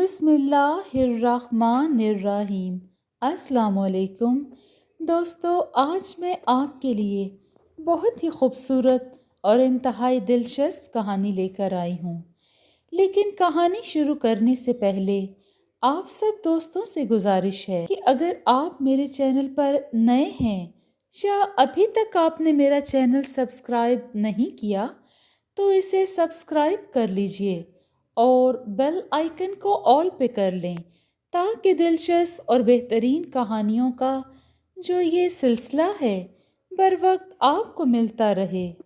बिस्मिल्लाहिर्रहमानिर्रहीम। अस्सलाम वालेकुम दोस्तों, आज मैं आपके लिए बहुत ही खूबसूरत और इंतहाई दिलचस्प कहानी लेकर आई हूँ। लेकिन कहानी शुरू करने से पहले आप सब दोस्तों से गुजारिश है कि अगर आप मेरे चैनल पर नए हैं या अभी तक आपने मेरा चैनल सब्सक्राइब नहीं किया तो इसे सब्सक्राइब कर लीजिए और बेल आइकन को ऑल पे कर लें ताकि दिलचस्प और बेहतरीन कहानियों का जो ये सिलसिला है बर वक्त आपको मिलता रहे।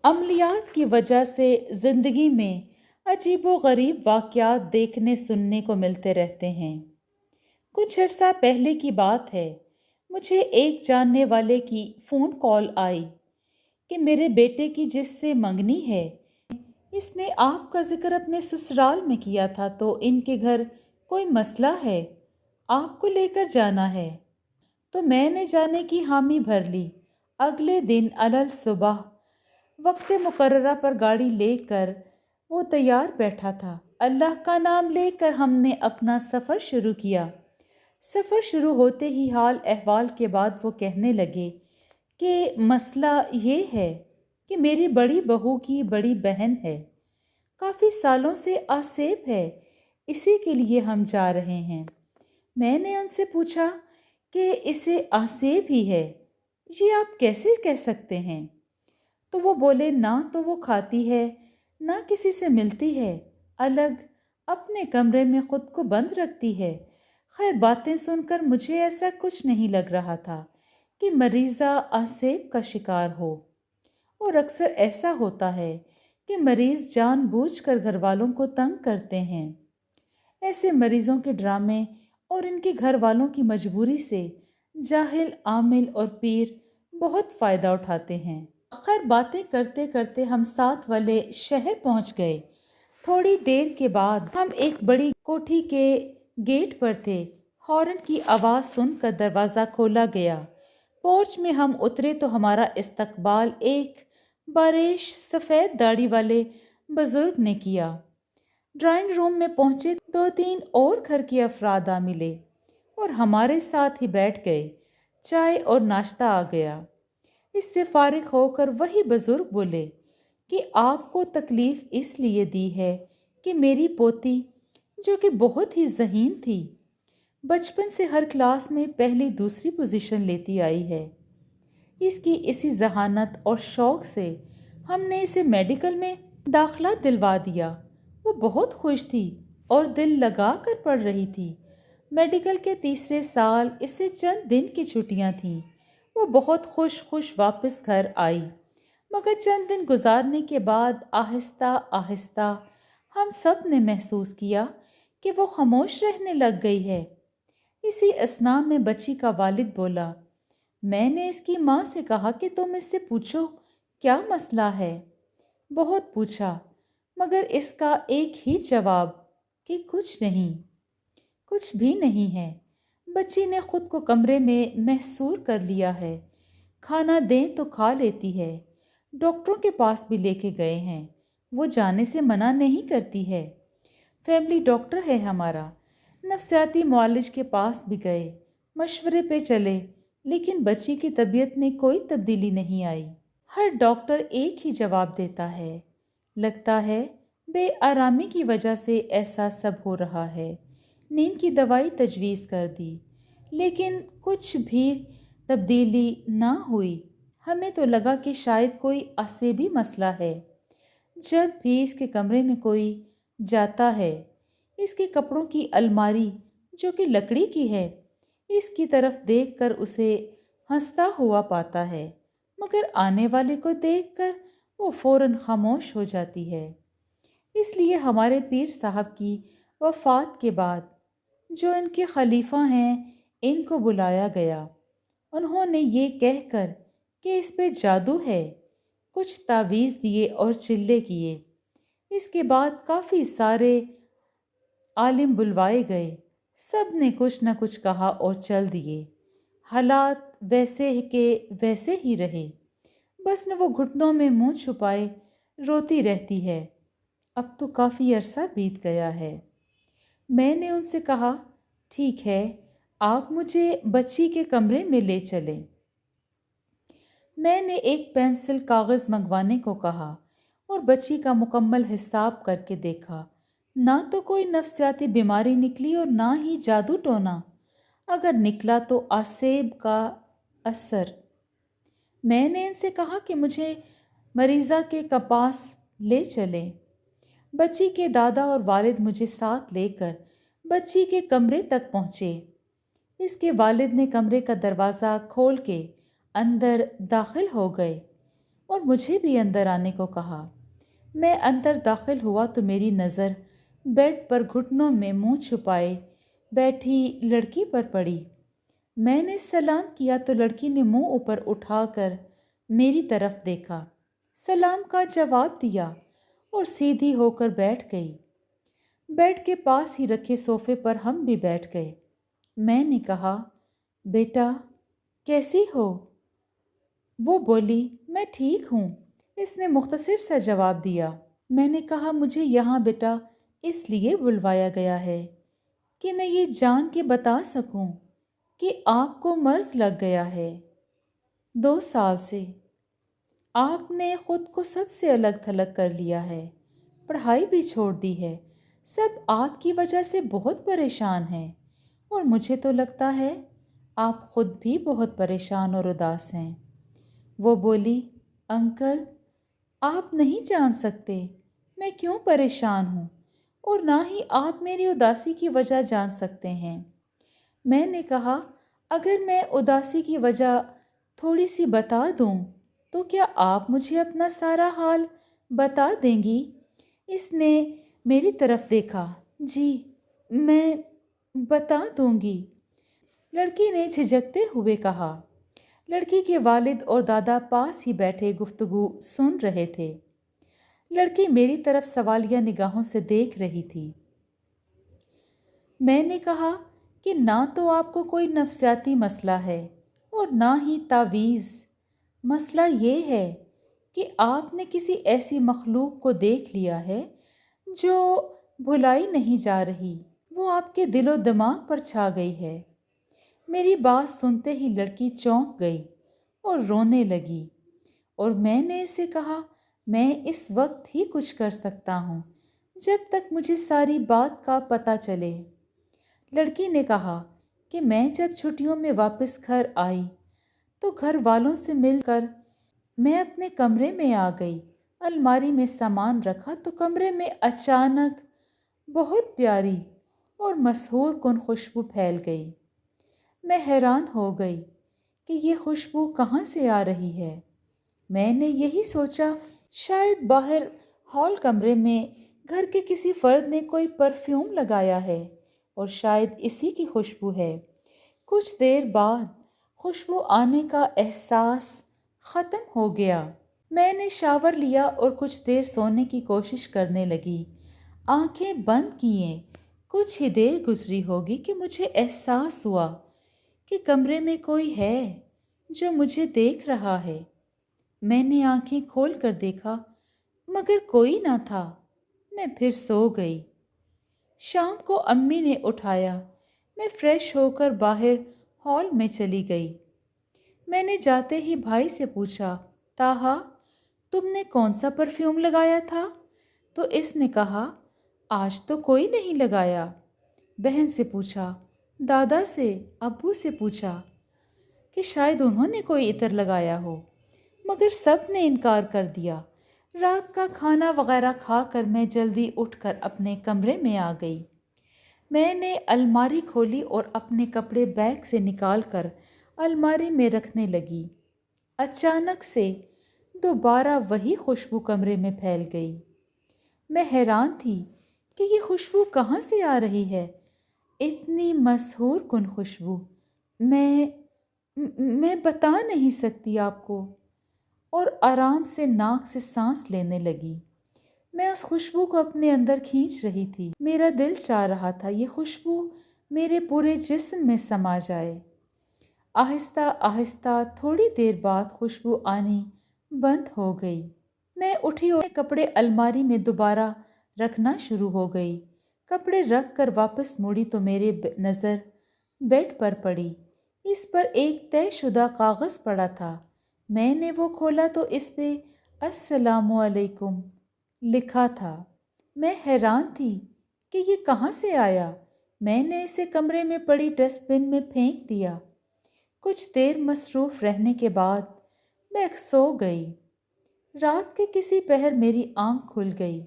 अमलियात की वजह से ज़िंदगी में अजीबो गरीब वाक़यात देखने सुनने को मिलते रहते हैं। कुछ अर्सा पहले की बात है, मुझे एक जानने वाले की फ़ोन कॉल आई कि मेरे बेटे की जिससे मंगनी है, इसने आपका जिक्र अपने ससुराल में किया था तो इनके घर कोई मसला है, आपको लेकर जाना है। तो मैंने जाने की हामी भर ली। अगले दिन अलल सुबह वक्त मुकर्ररा पर गाड़ी लेकर वो तैयार बैठा था। अल्लाह का नाम लेकर हमने अपना सफ़र शुरू किया। सफ़र शुरू होते ही हाल अहवाल के बाद वो कहने लगे कि मसला ये है कि मेरी बड़ी बहू की बड़ी बहन है, काफ़ी सालों से आसेब है, इसी के लिए हम जा रहे हैं। मैंने उनसे पूछा कि इसे आसेब ही है, ये आप कैसे कह सकते हैं? तो वो बोले, ना तो वो खाती है ना किसी से मिलती है, अलग अपने कमरे में खुद को बंद रखती है। खैर, बातें सुनकर मुझे ऐसा कुछ नहीं लग रहा था कि मरीज़ा आसेब का शिकार हो, और अक्सर ऐसा होता है कि मरीज़ जानबूझकर घर वालों को तंग करते हैं। ऐसे मरीज़ों के ड्रामे और इनके घर वालों की मजबूरी से जाहिल, आमिल और पीर बहुत फ़ायदा उठाते हैं। खैर, बातें करते करते हम साथ वाले शहर पहुंच गए। थोड़ी देर के बाद हम एक बड़ी कोठी के गेट पर थे। हॉर्न की आवाज़ सुनकर दरवाज़ा खोला गया। पोर्च में हम उतरे तो हमारा इस्तकबाल एक बारिश सफ़ेद दाढ़ी वाले बुजुर्ग ने किया। ड्राइंग रूम में पहुंचे दो तीन और घर के अफराद आ मिले और हमारे साथ ही बैठ गए। चाय और नाश्ता आ गया। इससे फारिग होकर वही बुजुर्ग बोले कि आपको तकलीफ़ इसलिए दी है कि मेरी पोती, जो कि बहुत ही ज़हीन थी, बचपन से हर क्लास में पहली दूसरी पोजीशन लेती आई है। इसकी इसी जहानत और शौक़ से हमने इसे मेडिकल में दाखिला दिलवा दिया। वो बहुत खुश थी और दिल लगा कर पढ़ रही थी। मेडिकल के तीसरे साल इससे चंद दिन की छुट्टियां थीं। वो बहुत खुश वापस घर आई, मगर चंद दिन गुजारने के बाद आहिस्ता आहिस्ता हम सब ने महसूस किया कि वो खामोश रहने लग गई है। इसी असना में बच्ची का वालिद बोला, मैंने इसकी माँ से कहा कि तुम इससे पूछो क्या मसला है। बहुत पूछा, मगर इसका एक ही जवाब कि कुछ नहीं, कुछ भी नहीं है। बच्ची ने खुद को कमरे में महसूर कर लिया है। खाना दें तो खा लेती है। डॉक्टरों के पास भी लेके गए हैं, वो जाने से मना नहीं करती है। फैमिली डॉक्टर है हमारा। नफ्सियाती मुआलिज के पास भी गए, मशवरे पे चले, लेकिन बच्ची की तबीयत में कोई तब्दीली नहीं आई। हर डॉक्टर एक ही जवाब देता है, लगता है बेआरामी की वजह से ऐसा सब हो रहा है। नींद की दवाई तजवीज़ कर दी, लेकिन कुछ भी तब्दीली ना हुई। हमें तो लगा कि शायद कोई आसेबी मसला है। जब भी इसके कमरे में कोई जाता है, इसके कपड़ों की अलमारी जो कि लकड़ी की है, इसकी तरफ देखकर उसे हंसता हुआ पाता है, मगर आने वाले को देखकर वो फ़ौरन खामोश हो जाती है। इसलिए हमारे पीर साहब की वफ़ात के बाद जो इनके खलीफा हैं, इनको बुलाया गया। उन्होंने ये कहकर कि इस पे जादू है, कुछ तावीज़ दिए और चिल्ले किए। इसके बाद काफ़ी सारे आलिम बुलवाए गए। सब ने कुछ न कुछ कहा और चल दिए। हालात वैसे के वैसे ही रहे। बस न वो घुटनों में मुंह छुपाए रोती रहती है। अब तो काफ़ी अरसा बीत गया है। میں نے ان سے کہا ٹھیک ہے، آپ مجھے بچی کے کمرے میں لے چلیں۔ میں نے ایک پینسل کاغذ منگوانے کو کہا اور بچی کا مکمل حساب کر کے دیکھا۔ نہ تو کوئی نفسیاتی بیماری نکلی اور نہ ہی جادو ٹونا، اگر نکلا تو آسیب کا اثر۔ میں نے ان سے کہا کہ مجھے مریضہ کے پاس لے چلیں۔ بچی کے دادا اور والد مجھے ساتھ لے کر بچی کے کمرے تک پہنچے۔ اس کے والد نے کمرے کا دروازہ کھول کے اندر داخل ہو گئے اور مجھے بھی اندر آنے کو کہا۔ میں اندر داخل ہوا تو میری نظر بیڈ پر گھٹنوں میں منہ چھپائے بیٹھی لڑکی پر پڑی۔ میں نے سلام کیا تو لڑکی نے منہ اوپر اٹھا کر میری طرف دیکھا، سلام کا جواب دیا اور سیدھی ہو کر بیٹھ گئی۔ بیڈ کے پاس ہی رکھے صوفے پر ہم بھی بیٹھ گئے۔ میں نے کہا بیٹا کیسی ہو؟ وہ بولی میں ٹھیک ہوں۔ اس نے مختصر سا جواب دیا۔ میں نے کہا مجھے یہاں بیٹا اس لیے بلوایا گیا ہے کہ میں یہ جان کے بتا سکوں کہ آپ کو مرض لگ گیا ہے۔ 2 سال سے آپ نے خود کو سب سے الگ تھلگ کر لیا ہے، پڑھائی بھی چھوڑ دی ہے، سب آپ کی وجہ سے بہت پریشان ہیں اور مجھے تو لگتا ہے آپ خود بھی بہت پریشان اور اداس ہیں۔ وہ بولی انکل آپ نہیں جان سکتے میں کیوں پریشان ہوں اور نہ ہی آپ میری اداسی کی وجہ جان سکتے ہیں۔ میں نے کہا اگر میں اداسی کی وجہ تھوڑی سی بتا دوں تو کیا آپ مجھے اپنا سارا حال بتا دیں گی؟ اس نے میری طرف دیکھا۔ جی میں بتا دوں گی، لڑکی نے جھجکتے ہوئے کہا۔ لڑکی کے والد اور دادا پاس ہی بیٹھے گفتگو سن رہے تھے۔ لڑکی میری طرف سوالیہ نگاہوں سے دیکھ رہی تھی۔ میں نے کہا کہ نہ تو آپ کو کوئی نفسیاتی مسئلہ ہے اور نہ ہی تعویذ، مسئلہ یہ ہے کہ آپ نے کسی ایسی مخلوق کو دیکھ لیا ہے جو بھلائی نہیں جا رہی، وہ آپ کے دل و دماغ پر چھا گئی ہے۔ میری بات سنتے ہی لڑکی چونک گئی اور رونے لگی اور میں نے اسے کہا میں اس وقت ہی کچھ کر سکتا ہوں جب تک مجھے ساری بات کا پتہ چلے۔ لڑکی نے کہا کہ میں جب چھٹیوں میں واپس گھر آئی تو گھر والوں سے مل کر میں اپنے کمرے میں آ گئی، الماری میں سامان رکھا تو کمرے میں اچانک بہت پیاری اور مسحور کن خوشبو پھیل گئی۔ میں حیران ہو گئی کہ یہ خوشبو کہاں سے آ رہی ہے۔ میں نے یہی سوچا شاید باہر ہال کمرے میں گھر کے کسی فرد نے کوئی پرفیوم لگایا ہے اور شاید اسی کی خوشبو ہے۔ کچھ دیر بعد خوشبو آنے کا احساس ختم ہو گیا۔ میں نے شاور لیا اور کچھ دیر سونے کی کوشش کرنے لگی، آنکھیں بند کیے۔ کچھ ہی دیر گزری ہوگی کہ مجھے احساس ہوا کہ کمرے میں کوئی ہے جو مجھے دیکھ رہا ہے۔ میں نے آنکھیں کھول کر دیکھا مگر کوئی نہ تھا۔ میں پھر سو گئی۔ شام کو امی نے اٹھایا۔ میں فریش ہو کر باہر ہال میں چلی گئی۔ میں نے جاتے ہی بھائی سے پوچھا طاہا تم نے کون سا پرفیوم لگایا تھا؟ تو اس نے کہا آج تو کوئی نہیں لگایا۔ بہن سے پوچھا، دادا سے، ابو سے پوچھا کہ شاید انہوں نے کوئی عطر لگایا ہو، مگر سب نے انکار کر دیا۔ رات کا کھانا وغیرہ کھا کر میں جلدی اٹھ کر اپنے کمرے میں آ گئی۔ میں نے الماری کھولی اور اپنے کپڑے بیگ سے نکال کر الماری میں رکھنے لگی۔ اچانک سے دوبارہ وہی خوشبو کمرے میں پھیل گئی۔ میں حیران تھی کہ یہ خوشبو کہاں سے آ رہی ہے، اتنی مسحور کن خوشبو میں بتا نہیں سکتی آپ کو، اور آرام سے ناک سے سانس لینے لگی۔ میں اس خوشبو کو اپنے اندر کھینچ رہی تھی۔ میرا دل چاہ رہا تھا یہ خوشبو میرے پورے جسم میں سما جائے۔ آہستہ آہستہ تھوڑی دیر بعد خوشبو آنی بند ہو گئی۔ میں اٹھی اور کپڑے الماری میں دوبارہ رکھنا شروع ہو گئی۔ कपड़े रख कर वापस मुड़ी तो मेरी नज़र बेड पर पड़ी। इस पर एक तयशुदा कागज़ पड़ा था। मैंने वो खोला तो इस पे अस्सलामु अलैकुम लिखा था। मैं हैरान थी कि ये कहाँ से आया। मैंने इसे कमरे में पड़ी डस्टबिन में फेंक दिया। कुछ देर मसरूफ़ रहने के बाद मैं सो गई। रात के किसी पहर मेरी आंख खुल गई।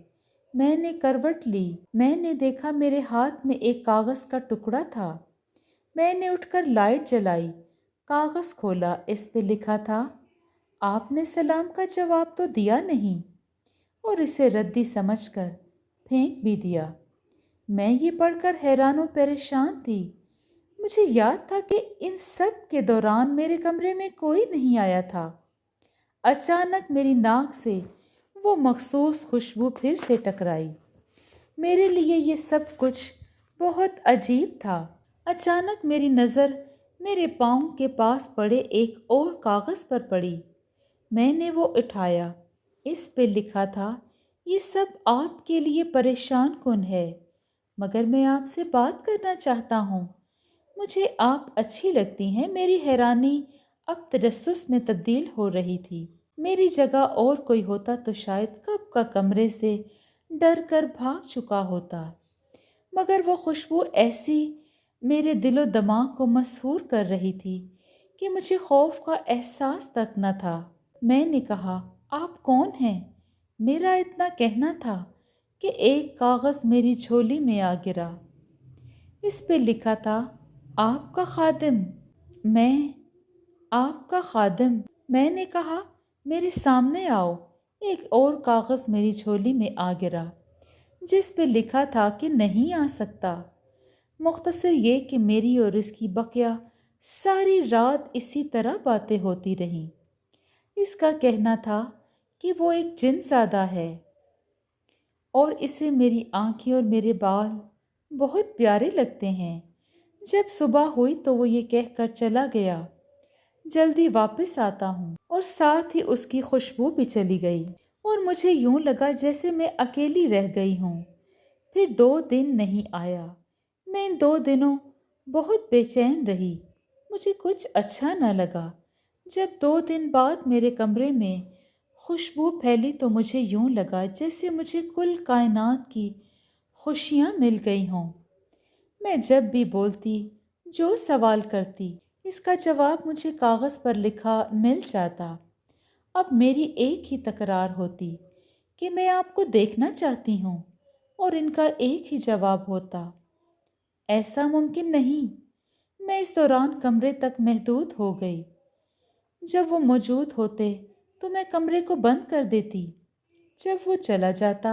मैंने करवट ली। मैंने देखा मेरे हाथ में एक कागज़ का टुकड़ा था। मैंने उठकर लाइट जलाई, कागज़ खोला। इस पे लिखा था, आपने सलाम का जवाब तो दिया नहीं, और इसे रद्दी समझकर फेंक भी दिया। मैं ये पढ़कर हैरान और परेशान थी। मुझे याद था कि इन सब के दौरान मेरे कमरे में कोई नहीं आया था। अचानक मेरी नाक से वो मखसूस खुशबू फिर से टकराई। मेरे लिए ये सब कुछ बहुत अजीब था। अचानक मेरी नज़र मेरे पाँव के पास पड़े एक और कागज़ पर पड़ी। मैंने वो उठाया। इस पे लिखा था, ये सब आपके लिए परेशान कुन है, मगर मैं आपसे बात करना चाहता हूँ। मुझे आप अच्छी लगती हैं। मेरी हैरानी अब तजस्सुस में तब्दील हो रही थी। मेरी जगह और कोई होता तो शायद कब का कमरे से डर कर भाग चुका होता, मगर वो खुशबू ऐसी मेरे दिलो दिमाग को मसहूर कर रही थी कि मुझे खौफ का एहसास तक न था। मैंने कहा, आप कौन हैं? मेरा इतना कहना था कि एक कागज़ मेरी झोली में आ गिरा। इस पे लिखा था, आपका खादिम। मैं आपका खादिम। मैंने कहा, मेरे सामने आओ। एक और कागज़ मेरी झोली में आ गिरा, जिस पे लिखा था कि नहीं आ सकता। मुख्तसर ये कि मेरी और इसकी बकिया सारी रात इसी तरह बातें होती रहीं। इसका कहना था कि वो एक जिनज़ादा है और इसे मेरी आंखें और मेरे बाल बहुत प्यारे लगते हैं। जब सुबह हुई तो वो ये कहकर चला गया, जल्दी वापस आता हूँ, और साथ ही उसकी खुशबू भी चली गई और मुझे यूं लगा जैसे मैं अकेली रह गई हूँ। फिर 2 दिन नहीं आया। मैं इन 2 दिनों बहुत बेचैन रही। मुझे कुछ अच्छा न लगा। जब 2 दिन बाद मेरे कमरे में खुशबू फैली तो मुझे यूं लगा जैसे मुझे कुल कायनात की खुशियाँ मिल गई हों। मैं जब भी बोलती, जो सवाल करती, इसका जवाब मुझे कागज़ पर लिखा मिल जाता। अब मेरी एक ही तकरार होती कि मैं आपको देखना चाहती हूँ, और इनका एक ही जवाब होता, ऐसा मुमकिन नहीं। मैं इस दौरान कमरे तक महदूद हो गई। जब वो मौजूद होते तो मैं कमरे को बंद कर देती। जब वो चला जाता,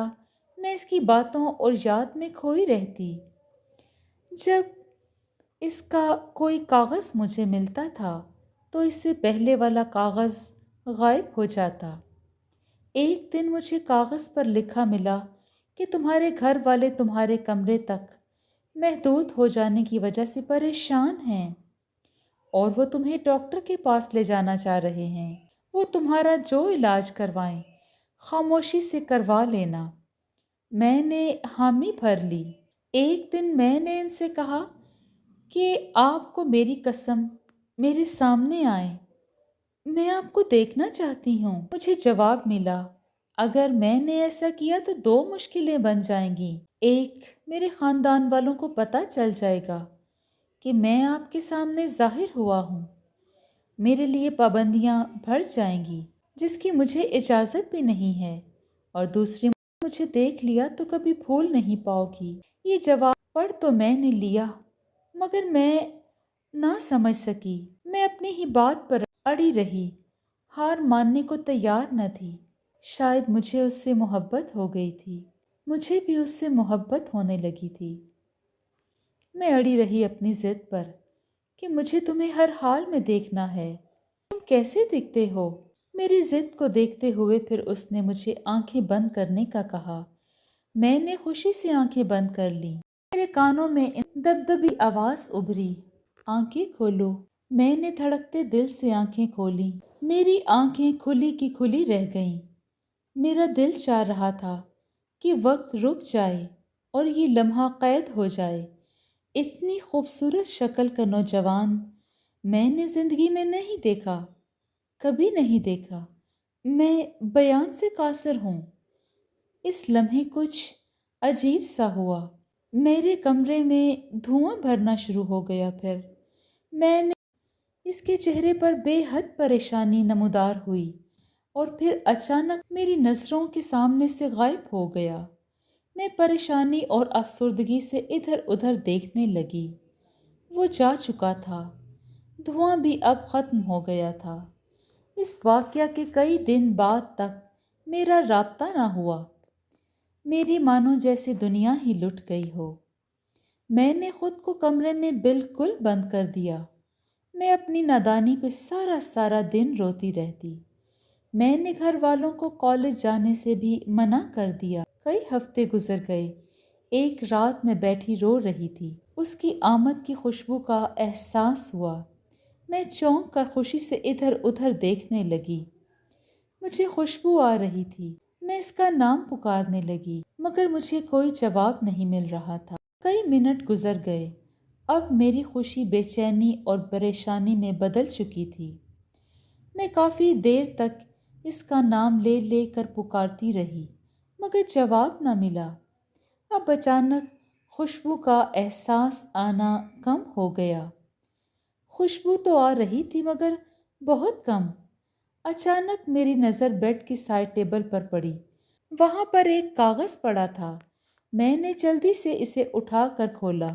मैं इसकी बातों और याद में खोई रहती। जब इसका कोई कागज़ मुझे मिलता था तो इससे पहले वाला कागज़ गायब हो जाता। एक दिन मुझे कागज़ पर लिखा मिला कि तुम्हारे घर वाले तुम्हारे कमरे तक महदूद हो जाने की वजह से परेशान हैं और वो तुम्हें डॉक्टर के पास ले जाना चाह रहे हैं। वो तुम्हारा जो इलाज करवाएं, खामोशी से करवा लेना। मैंने हामी भर ली। एक दिन मैंने इनसे कहा कि आपको मेरी कसम, मेरे सामने आए, मैं आपको देखना चाहती हूँ। मुझे जवाब मिला, अगर मैंने ऐसा किया तो 2 मुश्किलें बन जाएंगी। एक, मेरे ख़ानदान वालों को पता चल जाएगा कि मैं आपके सामने ज़ाहिर हुआ हूँ। मेरे लिए पाबंदियाँ बढ़ जाएंगी जिसकी मुझे इजाज़त भी नहीं है, और दूसरी, मुझे देख लिया तो कभी भूल नहीं पाओगी। ये जवाब पढ़ तो मैंने लिया, मगर मैं ना समझ सकी। मैं अपनी ही बात पर अड़ी रही, हार मानने को तैयार न थी। शायद मुझे उससे मोहब्बत हो गई थी। मुझे भी उससे मोहब्बत होने लगी थी। मैं अड़ी रही अपनी ज़िद पर कि मुझे तुम्हें हर हाल में देखना है। तुम कैसे दिखते हो? मेरी ज़िद को देखते हुए फिर उसने मुझे आंखें बंद करने का कहा। मैंने खुशी से आंखें बंद कर ली। मेरे कानों में दबदबी आवाज़ उभरी, आंखें खोलो। मैंने धड़कते दिल से आंखें खोली। मेरी आंखें खुली की खुली रह गईं। मेरा दिल चाह रहा था कि वक्त रुक जाए اور یہ لمحہ قید ہو جائے۔ اتنی خوبصورت شکل کا نوجوان میں نے زندگی میں نہیں دیکھا، کبھی نہیں دیکھا۔ میں بیان سے قاصر ہوں۔ اس لمحے کچھ عجیب سا ہوا۔ میرے کمرے میں دھواں بھرنا شروع ہو گیا۔ پھر میں نے اس کے چہرے پر بے حد پریشانی نمودار ہوئی اور پھر اچانک میری نظروں کے سامنے سے غائب ہو گیا۔ میں پریشانی اور افسردگی سے ادھر ادھر دیکھنے لگی۔ وہ جا چکا تھا، دھواں بھی اب ختم ہو گیا تھا۔ اس واقعہ کے کئی دن بعد تک میرا رابطہ نہ ہوا۔ میری مانو جیسے دنیا ہی لٹ گئی ہو۔ میں نے خود کو کمرے میں بالکل بند کر دیا۔ میں اپنی نادانی پہ سارا دن روتی رہتی۔ میں نے گھر والوں کو کالج جانے سے بھی منع کر دیا۔ کئی ہفتے گزر گئے۔ ایک رات میں بیٹھی رو رہی تھی۔ اس کی آمد کی خوشبو کا احساس ہوا۔ میں چونک کر خوشی سے ادھر ادھر دیکھنے لگی۔ مجھے خوشبو آ رہی تھی۔ میں اس کا نام پکارنے لگی مگر مجھے کوئی جواب نہیں مل رہا تھا۔ کئی منٹ گزر گئے۔ اب میری خوشی بے چینی اور پریشانی میں بدل چکی تھی۔ میں کافی دیر تک اس کا نام لے لے کر پکارتی رہی مگر جواب نہ ملا۔ اب اچانک خوشبو کا احساس آنا کم ہو گیا۔ خوشبو تو آ رہی تھی مگر بہت کم۔ اچانک میری نظر بیڈ کی سائڈ ٹیبل پر پڑی۔ وہاں پر ایک کاغذ پڑا تھا۔ میں نے جلدی سے اسے اٹھا کر کھولا۔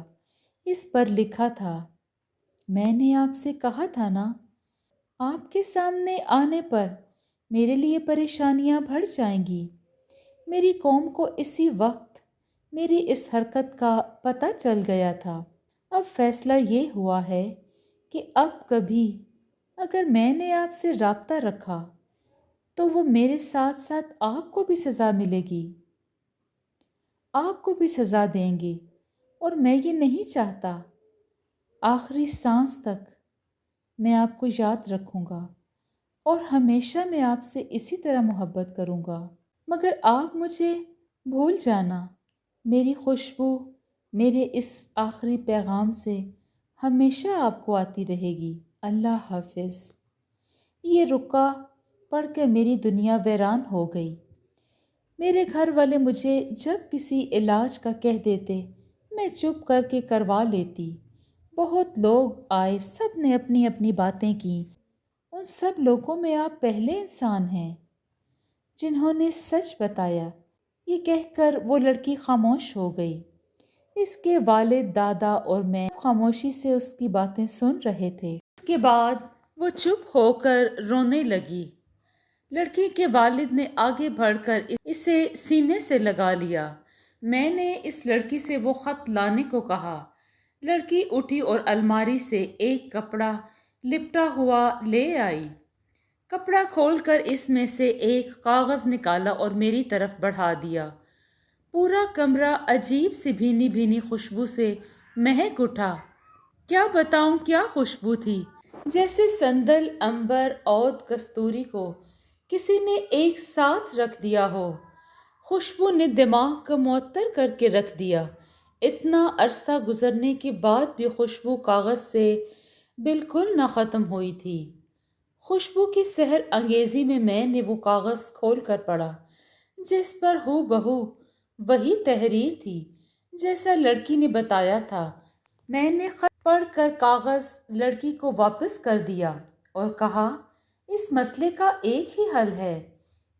اس پر لکھا تھا، میں نے آپ سے کہا تھا نا، آپ کے سامنے آنے پر میرے لیے پریشانیاں بڑھ جائیں گی۔ میری قوم کو اسی وقت میری اس حرکت کا پتہ چل گیا تھا۔ اب فیصلہ یہ ہوا ہے کہ اب کبھی اگر میں نے آپ سے رابطہ رکھا تو وہ میرے ساتھ ساتھ آپ کو بھی سزا ملے گی، آپ کو بھی سزا دیں گے اور میں یہ نہیں چاہتا۔ آخری سانس تک میں آپ کو یاد رکھوں گا اور ہمیشہ میں آپ سے اسی طرح محبت کروں گا، مگر آپ مجھے بھول جانا۔ میری خوشبو میرے اس آخری پیغام سے ہمیشہ آپ کو آتی رہے گی۔ اللہ حافظ۔ یہ رکا پڑھ کر میری دنیا ویران ہو گئی۔ میرے گھر والے مجھے جب کسی علاج کا کہہ دیتے میں چپ کر کے کروا لیتی۔ بہت لوگ آئے، سب نے اپنی اپنی باتیں کی۔ ان سب لوگوں میں آپ پہلے انسان ہیں جنہوں نے سچ بتایا۔ یہ کہہ کر وہ لڑکی خاموش ہو گئی۔ اس کے والد، دادا اور میں خاموشی سے اس کی باتیں سن رہے تھے۔ اس کے بعد وہ چپ ہو کر رونے لگی۔ لڑکی کے والد نے آگے بڑھ کر اسے سینے سے لگا لیا۔ میں نے اس لڑکی سے وہ خط لانے کو کہا۔ لڑکی اٹھی اور الماری سے ایک کپڑا لپٹا ہوا لے آئی۔ کپڑا کھول کر اس میں سے ایک کاغذ نکالا اور میری طرف بڑھا دیا۔ پورا کمرہ عجیب سی بھینی بھینی خوشبو سے مہک اٹھا۔ کیا بتاؤں کیا خوشبو تھی، جیسے سندل، عنبر، عود، کستوری کو کسی نے ایک ساتھ رکھ دیا ہو۔ خوشبو نے دماغ کو معطر کر کے رکھ دیا۔ اتنا عرصہ گزرنے کے بعد بھی خوشبو کاغذ سے بالکل نہ ختم ہوئی تھی۔ خوشبو کی سحر انگیزی میں نے وہ کاغذ کھول کر پڑھا، جس پر ہو بہو وہی تحریر تھی جیسا لڑکی نے بتایا تھا۔ میں نے خط پڑھ کر کاغذ لڑکی کو واپس کر دیا اور کہا، اس مسئلے کا ایک ہی حل ہے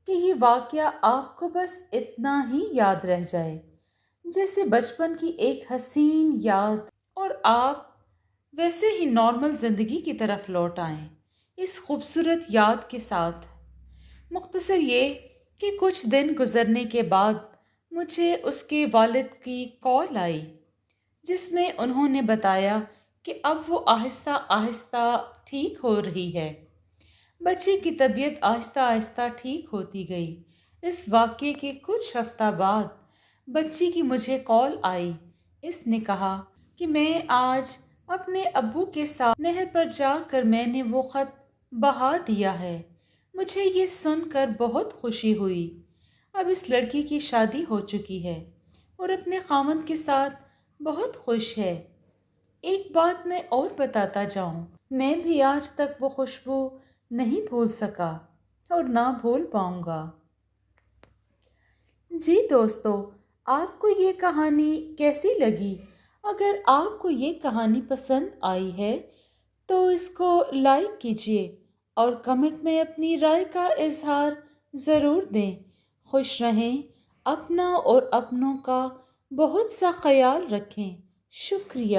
کہ یہ واقعہ آپ کو بس اتنا ہی یاد رہ جائے جیسے بچپن کی ایک حسین یاد، اور آپ ویسے ہی نارمل زندگی کی طرف لوٹ آئیں اس خوبصورت یاد کے ساتھ۔ مختصر یہ کہ کچھ دن گزرنے کے بعد مجھے اس کے والد کی کال آئی، جس میں انہوں نے بتایا کہ اب وہ آہستہ آہستہ ٹھیک ہو رہی ہے۔ بچی کی طبیعت آہستہ آہستہ ٹھیک ہوتی گئی۔ اس واقعے کے کچھ ہفتہ بعد بچی کی مجھے کال آئی۔ اس نے کہا کہ میں آج اپنے ابو کے ساتھ نہر پر جا کر میں نے وہ خط بہا دیا ہے۔ مجھے یہ سن کر بہت خوشی ہوئی۔ اب اس لڑکی کی شادی ہو چکی ہے۔ اور اپنے خاوند کے ساتھ بہت خوش ہے۔ ایک بات میں اور بتاتا جاؤں، میں بھی آج تک وہ خوشبو نہیں بھول سکا اور نہ بھول پاؤں گا۔ جی دوستو، آپ کو یہ کہانی کیسی لگی؟ اگر آپ کو یہ کہانی پسند آئی ہے تو اس کو لائک کیجیے اور کمنٹ میں اپنی رائے کا اظہار ضرور دیں۔ خوش رہیں، اپنا اور اپنوں کا بہت سا خیال رکھیں۔ شکریہ۔